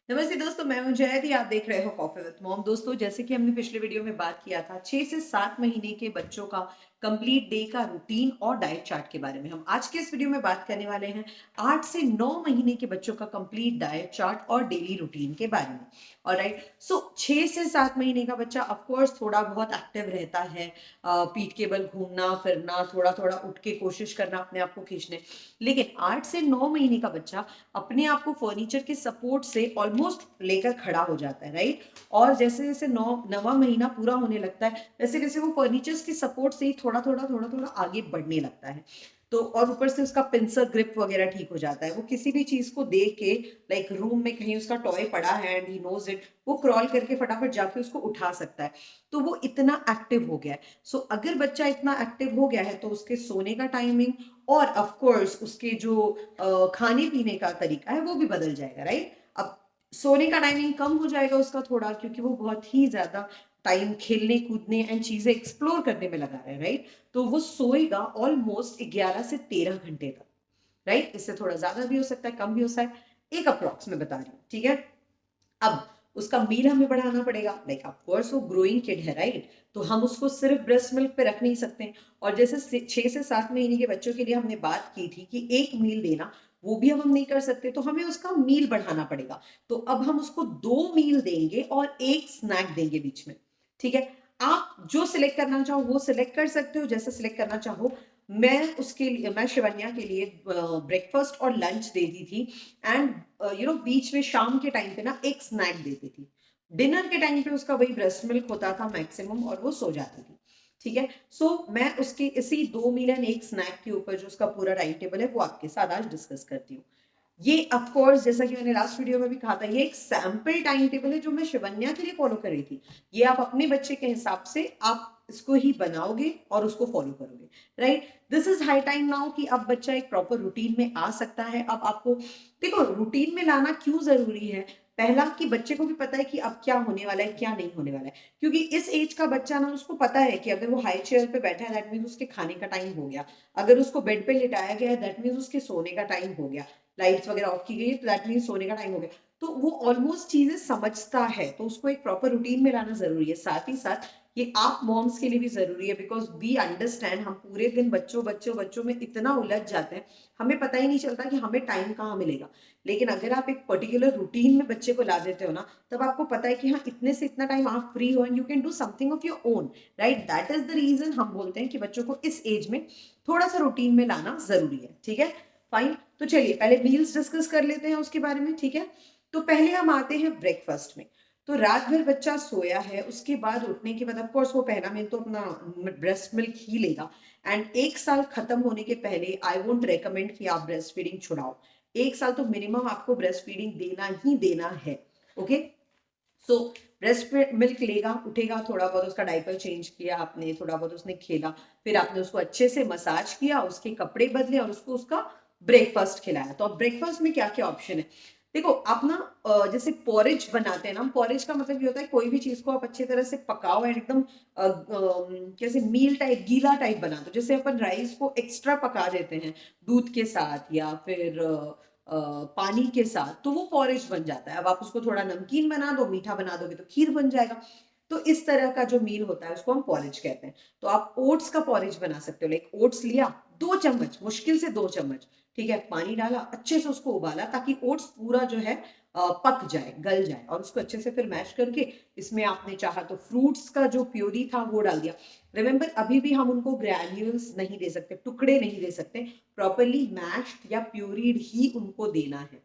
नमस्ते दोस्तों, मैं हूं जयदी। आप देख रहे हो कॉफी विद मॉम। दोस्तों, जैसे कि हमने पिछले वीडियो में बात किया था 6 से 7 महीने के बच्चों का कंप्लीट डे का रूटीन और डाइट चार्ट के बारे में, हम आज के इस वीडियो में बात करने वाले हैं 8 से 9 महीने के बच्चों का कंप्लीट डाइट चार्ट और डेली रूटीन के बारे में। ऑलराइट, सो 6 से 7 महीने का बच्चा ऑफ कोर्स थोड़ा बहुत एक्टिव रहता है। पीठ के बल घूमना फिरना, थोड़ा थोड़ा उठ के कोशिश करना अपने आप को खींचने। लेकिन 8 से 9 महीने का बच्चा अपने आप को फर्नीचर के सपोर्ट से ऑलमोस्ट लेकर खड़ा हो जाता है, राइट। और जैसे जैसे नवा महीना पूरा होने लगता है, वैसे वैसे वो फर्नीचर्स के सपोर्ट से ही थोड़ा थोड़ा आगे बढ़ने लगता है। तो और ऊपर से उसका पिंसर ग्रिप वगैरह ठीक हो जाता है। वो किसी भी चीज को देख के, लाइक रूम में कहीं उसका टॉय पड़ा है एंड ही नोज इट, वो क्रॉल करके फटाफट जाके उसको उठा सकता है। तो वो इतना एक्टिव हो गया है। सो अगर बच्चा इतना एक्टिव हो गया है तो उसके सोने का टाइमिंग और ऑफ कोर्स उसके जो खाने पीने का तरीका है वो भी बदल जाएगा, राइट। अब सोने का टाइमिंग कम हो जाएगा उसका थोड़ा, क्योंकि वो बहुत ही ज्यादा टाइम खेलने कूदने एंड चीजें एक्सप्लोर करने में लगा रहा है, राइट। तो वो सोएगा ऑलमोस्ट 11 से 13 घंटे तक, राइट। इससे थोड़ा ज्यादा भी हो सकता है, कम भी हो सकता है, एक अप्रॉक्स में बता रही हूँ, ठीक है। अब उसका मील हमें बढ़ाना पड़ेगा, लाइक ऑफ कोर्स वो ग्रोइंग किड है, राइट। तो हम उसको सिर्फ ब्रेस्ट मिल्क पे रख नहीं सकते। और जैसे 6 से 7 महीने के बच्चों के लिए हमने बात की थी कि एक मील देना, वो भी अब हम नहीं कर सकते, तो हमें उसका मील बढ़ाना पड़ेगा। तो अब हम उसको 2 मील देंगे और एक स्नैक देंगे बीच में, ठीक है। आप जो सिलेक्ट करना चाहो वो सिलेक्ट कर सकते हो, जैसे सिलेक्ट करना चाहो। मैं शिवन्या के लिए ब्रेकफास्ट और लंच देती थी एंड बीच में शाम के टाइम पे ना एक स्नैक देती थी। डिनर के टाइम पे उसका वही ब्रेस्ट मिल्क होता था मैक्सिमम, और वो सो जाती थी, ठीक है। सो मैं उसके इसी 2 मील एंड एक स्नैक के ऊपर जो उसका पूरा टाइम टेबल है वो आपके साथ आज डिस्कस करती हूँ। ये ऑफ कोर्स, जैसा कि मैंने लास्ट वीडियो में भी कहा था, ये एक सैंपल टाइम टेबल है जो मैं शिवन्या के लिए फॉलो कर रही थी। ये आप अपने बच्चे के हिसाब से आप इसको ही बनाओगे और उसको फॉलो करोगे, right. This is high time now कि अब बच्चा एक प्रॉपर रूटीन में आ सकता है। अब आपको देखो, रूटीन में लाना क्यों जरूरी है। पहला कि बच्चे को भी पता है कि अब क्या होने वाला है, क्या नहीं होने वाला है। क्योंकि इस एज का बच्चा ना, उसको पता है कि अगर वो हाई चेयर पे बैठा है दैट मीन्स उसके खाने का टाइम हो गया। अगर उसको बेड पे लिटाया गया है दैट मीन्स उसके सोने का टाइम हो गया। लाइट्स वगैरह ऑफ की गई है तो दैट मीन्स सोने का टाइम हो गया। तो वो ऑलमोस्ट चीजें समझता है, तो उसको एक प्रॉपर रूटीन में लाना जरूरी है। साथ ही साथ ये आप मॉम्स के लिए भी जरूरी है, बिकॉज वी अंडरस्टैंड, हम पूरे दिन बच्चों बच्चों बच्चों में इतना उलझ जाते हैं, हमें पता ही नहीं चलता कि हमें टाइम कहाँ मिलेगा। लेकिन अगर आप एक पर्टिकुलर रूटीन में बच्चे को ला देते हो ना, तब आपको पता है कि हाँ, इतने से इतना टाइम आप फ्री हो and you can do something of your own, right. That is the reason हम बोलते हैं कि बच्चों को इस एज में थोड़ा सा रूटीन में लाना जरूरी है, ठीक है। फाइन, तो चलिए पहले मील्स डिस्कस कर लेते हैं उसके बारे में, ठीक है। तो पहले हम आते हैं ब्रेकफास्ट में। तो रात भर बच्चा सोया है, उसके बाद उठने के बाद ऑफ कोर्स वो पहला मील तो अपना ब्रेस्ट मिल्क ही लेगा। एंड 1 साल खत्म होने के पहले आई वोंट रेकमेंड कि आप ब्रेस्ट फीडिंग छुड़ाओ। 1 साल तो मिनिमम आपको ब्रेस्ट फीडिंग देना ही देना है, ओके। सो ब्रेस्ट मिल्क लेगा, उठेगा, थोड़ा बहुत उसका डायपर चेंज किया आपने, थोड़ा बहुत उसने खेला, फिर आपने उसको अच्छे से मसाज किया, उसके कपड़े बदले और उसको उसका ब्रेकफास्ट खिलाया। तो अब ब्रेकफास्ट में क्या क्या ऑप्शन है। देखो आप ना, जैसे पॉरेज बनाते हैं ना, पॉरेज का मतलब ये होता है कोई भी चीज को आप अच्छी तरह से पकाओ एंड एकदम कैसे मील टाइप, गीला टाइप बना दो। जैसे अपन राइस को एक्स्ट्रा पका देते हैं दूध के साथ या फिर पानी के साथ, तो वो पॉरेज बन जाता है। अब आप उसको थोड़ा नमकीन बना दो, मीठा बना दोगे तो खीर बन जाएगा। तो इस तरह का जो मील होता है उसको हम पॉरेज कहते हैं। तो आप ओट्स का पॉरेज बना सकते हो। लाइक ओट्स लिया, 2 चम्मच, मुश्किल से 2 चम्मच, ठीक है, पानी डाला, अच्छे से उसको उबाला ताकि ओट्स पूरा जो है पक जाए, गल जाए, और उसको अच्छे से फिर मैश करके इसमें आपने चाहा तो फ्रूट्स का जो प्योरी था वो डाल दिया। रिमेंबर, अभी भी हम उनको ग्रैन्यूल्स नहीं दे सकते, टुकड़े नहीं दे सकते, प्रॉपरली मैश्ड या प्यूरीड ही उनको देना है।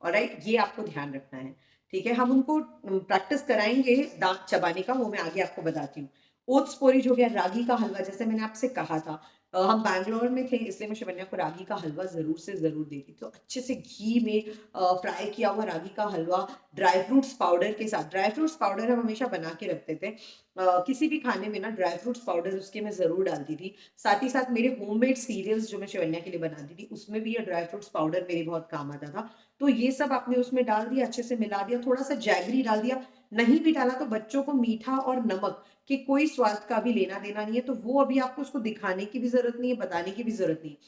ऑलराइट, ये आपको ध्यान रखना है, ठीक है। हम उनको प्रैक्टिस कराएंगे दांत चबाने का, वो मैं आगे आपको बताती हूँ। ओट्स पोरिज हो गया, रागी का हलवा, जैसे मैंने आपसे कहा था, हम बैंगलोर में थे इसलिए मैं शिवन्या को रागी का हलवा जरूर से जरूर देती। तो अच्छे से घी में फ्राई किया हुआ रागी का हलवा, ड्राई फ्रूट्स पाउडर के साथ। ड्राई फ्रूट्स पाउडर हम हमेशा बना के रखते थे, किसी भी खाने में ना ड्राई फ्रूट्स पाउडर उसके मैं जरूर डालती थी। साथ ही साथ मेरे होममेड सीरियल्स जो मैं शिवन्या के लिए बनाती थी उसमें भी ये ड्राई फ्रूट्स पाउडर मेरे बहुत काम आता था। तो ये सब आपने उसमें डाल दिया, अच्छे से मिला दिया, थोड़ा सा जैगरी डाल दिया। नहीं भी डाला तो बच्चों को मीठा और नमक कि कोई स्वाद का भी लेना देना नहीं है, तो वो अभी आपको उसको दिखाने की भी जरूरत नहीं है, बताने की भी जरूरत नहीं है।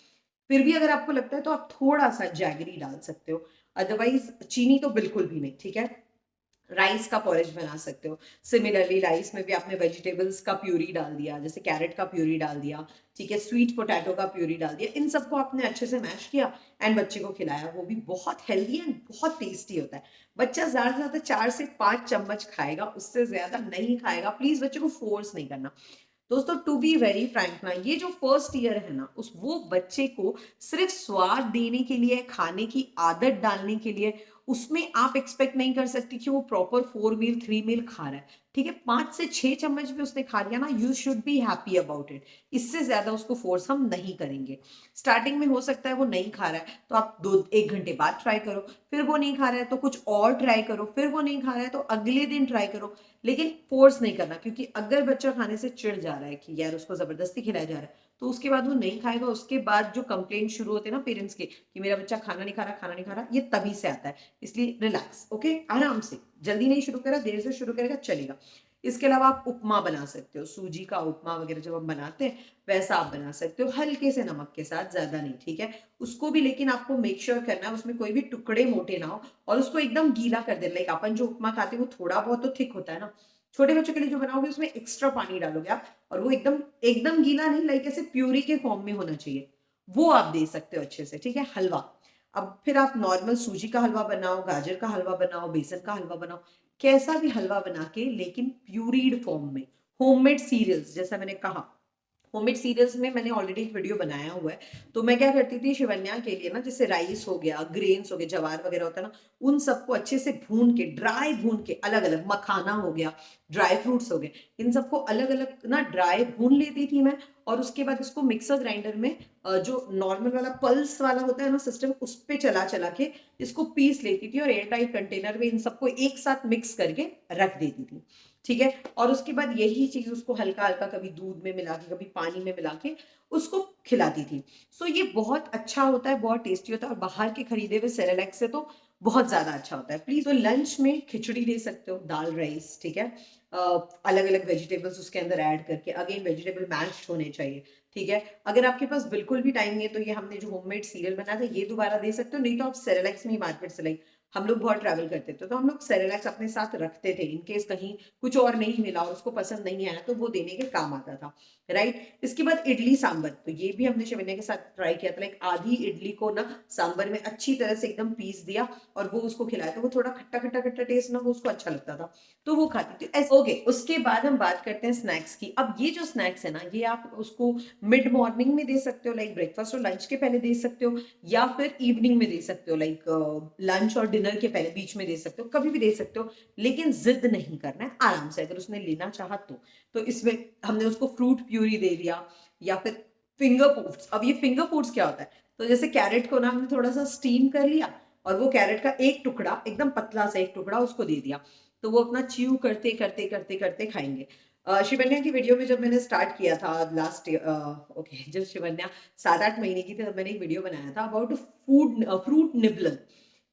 फिर भी अगर आपको लगता है तो आप थोड़ा सा जैगरी डाल सकते हो। अदरवाइज चीनी तो बिल्कुल भी नहीं, ठीक है। राइस का पॉरेज बना सकते हो। सिमिलरली राइस में भी आपने वेजिटेबल्स का प्यूरी डाल दिया, जैसे कैरेट का प्यूरी डाल दिया, ठीक है, स्वीट पोटैटो का प्यूरी डाल दिया, इन सबको आपने अच्छे से मैश किया एंड बच्चे को खिलाया। वो भी बहुत हेल्दी एंड बहुत टेस्टी होता है। बच्चा ज्यादा से ज्यादा 4 से 5 चम्मच खाएगा, उससे ज्यादा नहीं खाएगा। प्लीज बच्चे को फोर्स नहीं करना। दोस्तों टू बी वेरी फ्रैंक ना, ये जो फर्स्ट ईयर है ना, उस वो बच्चे को सिर्फ स्वाद देने के लिए, खाने की आदत डालने के लिए, उसमें आप एक्सपेक्ट नहीं कर सकती कि वो प्रॉपर 4 मील 3 मील खा रहा है, ठीक है। 5 से 6 चम्मच भी उसने खा लिया ना, you should be happy about it. इससे ज्यादा उसको फोर्स हम नहीं करेंगे। स्टार्टिंग में हो सकता है वो नहीं खा रहा है तो आप 1 घंटे बाद ट्राई करो, फिर वो नहीं खा रहा है तो कुछ और ट्राई करो, फिर वो नहीं खा रहा है तो अगले दिन ट्राई करो, लेकिन फोर्स नहीं करना। क्योंकि अगर बच्चा खाने से चिढ़ जा रहा है कि यार उसको जबरदस्ती खिलाया जा रहा है, तो उसके बाद वो नहीं खाएगा। उसके बाद जो कंप्लेंट शुरू होते हैं ना पेरेंट्स के कि मेरा बच्चा खाना नहीं खा रहा, खाना नहीं खा रहा, ये तभी से आता है। इसलिए रिलैक्स, ओके, आराम से, जल्दी नहीं शुरू करा, देर से शुरू करेगा चलेगा। इसके अलावा आप उपमा बना सकते हो, सूजी का उपमा वगैरह जब हम बनाते हैं वैसा आप बना सकते हो, हल्के से नमक के साथ, ज्यादा नहीं, ठीक है। उसको भी लेकिन आपको मेक श्योर करना है उसमें कोई भी टुकड़े मोटे ना हो, और उसको एकदम गीला कर देना। लाइक अपन जो उपमा खाते हैं वो थोड़ा बहुत तो थिक होता है ना, छोटे बच्चों के लिए जो बनाओगे उसमें एक्स्ट्रा पानी डालोगे आप, और वो एकदम एकदम गीला नहीं, लाइक ऐसे प्यूरी के फॉर्म में होना चाहिए। वो आप दे सकते हो अच्छे से, ठीक है। हलवा, अब फिर आप नॉर्मल सूजी का हलवा बनाओ, गाजर का हलवा बनाओ, बेसन का हलवा बनाओ, कैसा भी हलवा बना के, लेकिन प्यूरीड फॉर्म में। होममेड सीरियल्स, जैसा मैंने कहा, होममेड सीरियल्स में मैंने ऑलरेडी एक वीडियो बनाया हुआ है। तो मैं क्या करती थी शिवन्या के लिए ना, जैसे राइस हो गया, ग्रेन्स हो गए, जवार वगैरह होता है ना, उन सबको अच्छे से भून के, ड्राई भून के, अलग अलग, मखाना हो गया, ड्राई फ्रूट्स हो गए, इन सबको अलग अलग ना ड्राई भून लेती थी मैं। और उसके बाद इसको मिक्सर ग्राइंडर में जो नॉर्मल वाला पल्स वाला होता है ना सिस्टम, उस पे चला चला के इसको पीस लेती थी, और एयर टाइट कंटेनर में इन सबको एक साथ मिक्स करके रख देती थी, ठीक है। और उसके बाद यही चीज उसको हल्का हल्का कभी दूध में मिला के, कभी पानी में मिला के उसको खिलाती थी। सो ये बहुत अच्छा होता है, बहुत टेस्टी होता है, और बाहर के खरीदे हुए सेरेलैक से तो बहुत ज्यादा अच्छा होता है। प्लीज, तो लंच में खिचड़ी दे सकते हो, दाल राइस, ठीक है, अलग अलग वेजिटेबल्स उसके अंदर ऐड करके, अगेन वेजिटेबल मैश्ड होने चाहिए, ठीक है। अगर आपके पास बिल्कुल भी टाइम नहीं है तो ये हमने जो होममेड सीरियल बनाया था ये दोबारा दे सकते हो, नहीं तो आप सेरेलैक्स में ही मार्केट से लाइक, हम लोग बहुत ट्रैवल करते थे तो हम लोग सेरेलैक्स अपने साथ रखते थे, इनकेस कहीं कुछ और नहीं मिला और उसको पसंद नहीं आया तो वो देने के काम आता था, राइट। इसके बाद इडली सांबर, तो ये भी हमने शिवन्या के साथ ट्राई किया था। लाइक आधी इडली को ना सांबर में अच्छी तरह से एकदम पीस दिया और वो उसको खिलाया, तो वो थोड़ा खट्टा खट्टा खट्टा टेस्ट ना, वो उसको अच्छा लगता था, तो वो खाती थी। ओके, उसके बाद हम बात करते हैं स्नैक्स की। अब ये जो स्नैक्स है ना, ये आप उसको मिड मॉर्निंग में दे सकते हो, लाइक ब्रेकफास्ट और लंच के पहले दे सकते हो, या फिर इवनिंग में दे सकते हो, लाइक लंच और डिनर के पहले, बीच में दे सकते हो, कभी भी दे सकते हो, लेकिन जिद नहीं करना है, आराम से, अगर उसने लेना चाहा तो इसमें हमने उसको फ्रूट प्यूरी दे दिया, या फिर फिंगर फूड्स। अब ये फिंगर फूड्स क्या होता है, तो जैसे कैरेट को ना हमने थोड़ा सा स्टीम कर लिया, और वो कैरेट का एक टुकड़ा, एकदम पतला सा एक टुकड़ा उसको दे दिया, तो वो अपना च्यू करते करते करते करते खाएंगे। शिवन्या की वीडियो में जब मैंने स्टार्ट किया था लास्ट, ओके, जब शिवन्या 7-8 महीने की थी तब मैंने एक वीडियो बनाया था अबाउट फूड फ्रूट निबलन,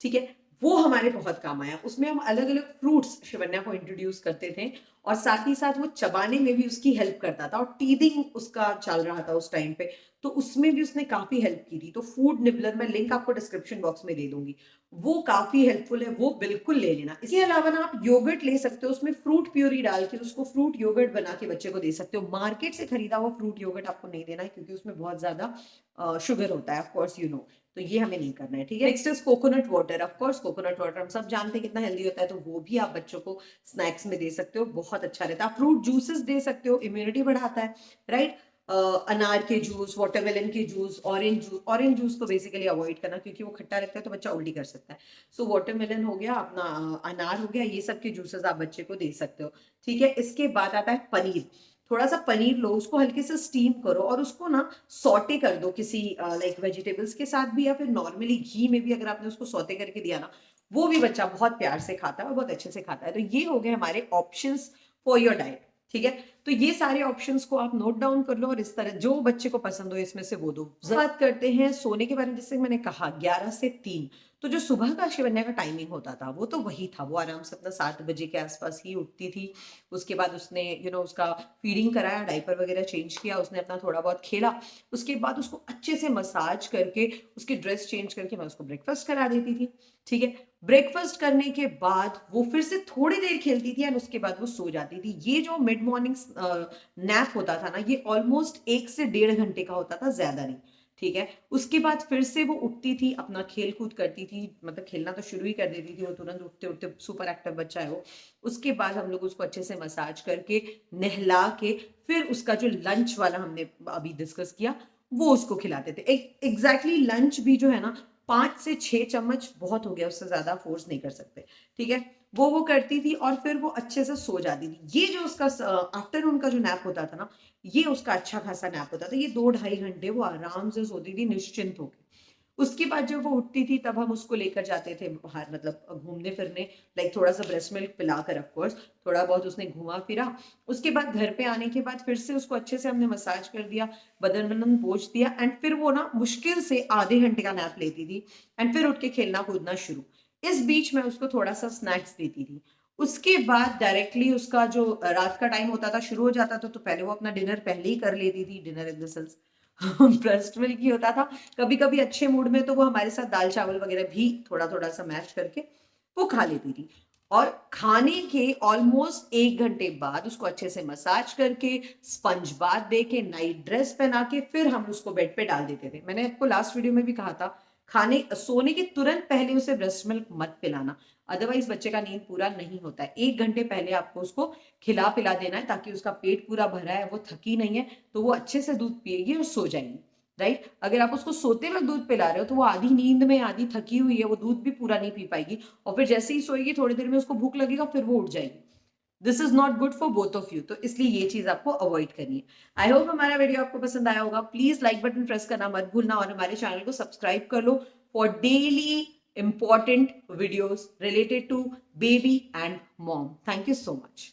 ठीक है। वो हमारे बहुत काम आया, उसमें हम अलग अलग फ्रूट्स शिवन्या को इंट्रोड्यूस करते थे, और साथ ही साथ वो चबाने में भी उसकी हेल्प करता था, और टीदिंग उसका चल रहा था उस टाइम पे, तो उसमें भी उसने काफी हेल्प की थी। तो फूड निबलर, मैं लिंक आपको डिस्क्रिप्शन बॉक्स में दे दूंगी, वो काफी हेल्पफुल है, वो बिल्कुल ले लेना। इसके अलावा ना आप योगर्ट ले सकते हो, उसमें फ्रूट प्यूरी डाल के उसको फ्रूट योगर्ट बना के बच्चे को दे सकते हो। मार्केट से खरीदा हुआ फ्रूट योगर्ट आपको नहीं देना है, क्योंकि उसमें बहुत ज्यादा शुगर होता है, ऑफ कोर्स यू नो, तो ये हमें नहीं करना है, ठीक है। Next is coconut water. Of course coconut water हम सब जानते हैं कितना हेल्दी होता है, तो वो भी आप बच्चों को स्नैक्स में दे सकते हो, बहुत अच्छा रहता है। फ्रूट जूसेस दे सकते हो, इम्यूनिटी बढ़ाता है, राइट। अनार के जूस, वाटरमेलन के जूस, ऑरेंज जूस तो बेसिकली अवॉइड करना, क्योंकि वो खट्टा रहता है तो बच्चा उल्टी कर सकता है। सो वाटरमेलन हो गया अपना, अनार हो गया, ये सब के जूसेस आप बच्चे को दे सकते हो, ठीक है। इसके बाद आता है पनीर। थोड़ा सा पनीर लो, उसको हल्के से स्टीम करो, और उसको ना सॉटे कर दो किसी लाइक वेजिटेबल्स के साथ भी, या फिर नॉर्मली घी में भी अगर आपने उसको सॉटे करके दिया ना, वो भी बच्चा बहुत प्यार से खाता है और बहुत अच्छे से खाता है। तो ये हो गए हमारे ऑप्शंस फॉर योर डाइट, ठीक है। तो ये सारे ऑप्शंस को आप नोट डाउन कर लो और इस तरह जो बच्चे को पसंद हो इसमें से वो दो। बात करते हैं सोने के बारे में, जैसे मैंने कहा 11 से 3, तो जो सुबह का शिवन्या का टाइमिंग होता था वो तो वही था, वो आराम से अपना 7 बजे के आसपास ही उठती थी। उसके बाद उसने उसका फीडिंग कराया, डायपर वगैरह चेंज किया, उसने अपना थोड़ा बहुत खेला, उसके बाद उसको अच्छे से मसाज करके उसकी ड्रेस चेंज करके मैं उसको ब्रेकफास्ट करा देती थी। ठीक है, ब्रेकफास्ट करने के बाद वो फिर से थोड़ी देर खेलती थी एंड उसके बाद वो सो जाती थी। ये जो मिड मॉर्निंग नैप होता था ना, ये ऑलमोस्ट 1 से 1.5 घंटे का होता था, ज्यादा नहीं। ठीक है, उसके बाद फिर से वो उठती थी, अपना खेल कूद करती थी, मतलब खेलना तो शुरू ही कर देती थी वो, तुरंत उठते उठते सुपर एक्टिव बच्चा है वो। उसके बाद हम लोग उसको अच्छे से मसाज करके नहला के फिर उसका जो लंच वाला हमने अभी डिस्कस किया वो उसको खिलाते थे। एग्जैक्टली लंच भी जो है ना 5 से 6 चम्मच बहुत हो गया, उससे ज्यादा फोर्स नहीं कर सकते। ठीक है, वो करती थी और फिर वो अच्छे से सो जाती थी। ये जो उसका आफ्टरनून का जो नैप होता था ना, ये उसका अच्छा खासा नैप होता था। ये 2-2.5 घंटे वो आराम से सोती थी निश्चिंत होकर। उसके बाद जब वो उठती थी तब हम उसको लेकर जाते थे बाहर, मतलब घूमने फिरने, लाइक थोड़ा सा ब्रेस्ट मिल्क पिलाकर, ऑफ कोर्स थोड़ा बहुत उसने घुमा फिरा। उसके बाद घर पे आने के बाद फिर से उसको अच्छे से हमने मसाज कर दिया, बदन बदन पोंछ दिया एंड फिर वो ना मुश्किल से आधे घंटे का नैप लेती थी एंड फिर उठ के खेलना कूदना शुरू। इस बीच में उसको थोड़ा सा स्नैक्स देती थी। उसके बाद डायरेक्टली उसका जो रात का टाइम होता था शुरू हो जाता था, तो पहले वो अपना डिनर पहले ही कर लेती थी, dinner in the sense breast milk ही होता था। कभी कभी अच्छे मूड में तो वो हमारे साथ दाल चावल वगैरह भी थोड़ा थोड़ा सा मैच करके वो खा लेती थी। और खाने के ऑलमोस्ट 1 घंटे बाद उसको अच्छे से मसाज करके, स्पंज बाथ दे के, नाइट ड्रेस पहना के फिर हम उसको बेड पे डाल देते थे। मैंने आपको लास्ट वीडियो में भी कहा था, खाने सोने के तुरंत पहले उसे ब्रेस्ट मिल्क मत पिलाना, अदरवाइज बच्चे का नींद पूरा नहीं होता है। 1 घंटे पहले आपको उसको खिला पिला देना है ताकि उसका पेट पूरा भरा है, वो थकी नहीं है, तो वो अच्छे से दूध पिएगी और सो जाएगी। राइट, अगर आप उसको सोते वक्त दूध पिला रहे हो तो वो आधी नींद में आधी थकी हुई है, वो दूध भी पूरा नहीं पी पाएगी और फिर जैसे ही सोएगी थोड़ी देर में उसको भूख लगेगा फिर वो उठ जाएगी। This is not good for both of you, तो इसलिए ये चीज आपको अवॉइड करनी है। आई होप हमारा वीडियो आपको पसंद आया होगा। प्लीज लाइक बटन प्रेस करना मत भूलना और हमारे चैनल को सब्सक्राइब कर लो for daily important videos related to baby and mom. Thank you so much.